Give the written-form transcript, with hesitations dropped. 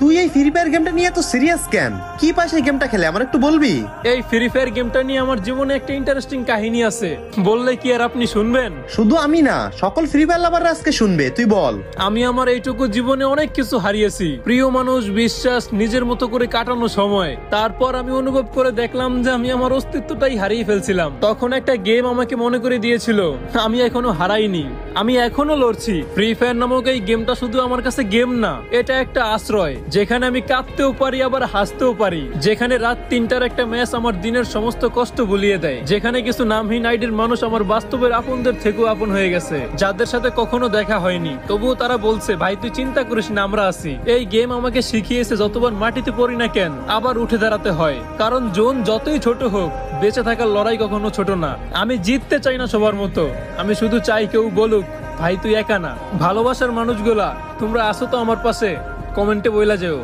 তুই এই free fire গেমটা নিয়ে এত সিরিয়াস কেন? কি পাস এই গেমটা খেলে, আমার একটু বলবি? এই ফ্রি ফায়ার গেমটা নিয়ে আমার জীবনে একটা ইন্টারেস্টিং কাহিনী আছে, বললে কি আর আপনি শুনবেন? শুধু আমি না, সকল ফ্রি ফায়ার লাভাররা আজকে শুনবে, তুই বল। আমি আমার এইটুকু জীবনে অনেক কিছু হারিয়েছি, প্রিয় মানুষ, বিশ্বাস, নিজের মতো করে কাটানো সময়। তারপর আমি অনুভব করে দেখলাম যে আমি আমার অস্তিত্বটাই হারিয়ে ফেলছিলাম। তখন একটা গেম আমাকে মনে করে দিয়েছিল আমি এখনো হারাইনি, আমি এখনো লড়ছি। ফ্রি ফায়ার নামক এই গেমটা শুধু আমার কাছে গেম না, এটা একটা আশ্রয়, যেখানে আমি কাঁদতেও পারি আবার হাসতেও পারি, যেখানে রাত 3টার একটা ম্যাচ আমার দিনের সমস্ত কষ্ট ভুলিয়ে দেয়, যেখানে কিছু নামহীন আইডির মানুষ আমার বাস্তবের আপনদের থেকেও আপন হয়ে গেছে, যাদের সাথে কখনো দেখা হয়নি, তবুও তারা বলছে ভাই তুই চিন্তা করিস না, আমরা আছি। এই গেম আমাকে শিখিয়েছে যতবার মাটিতে পড়ি না কেন আবার উঠে দাঁড়াতে হয়, কারণ জোন যতই ছোট হোক বেঁচে থাকার লড়াই কখনো ছোট না। আমি জিততে চাই না সবার মতো, আমি শুধু চাই কেউ বলুক ভাই তুই একা না। ভালোবাসার মানুষগুলা তোমরা আসো তো আমার পাশে, কমেন্টে বইলা যেও।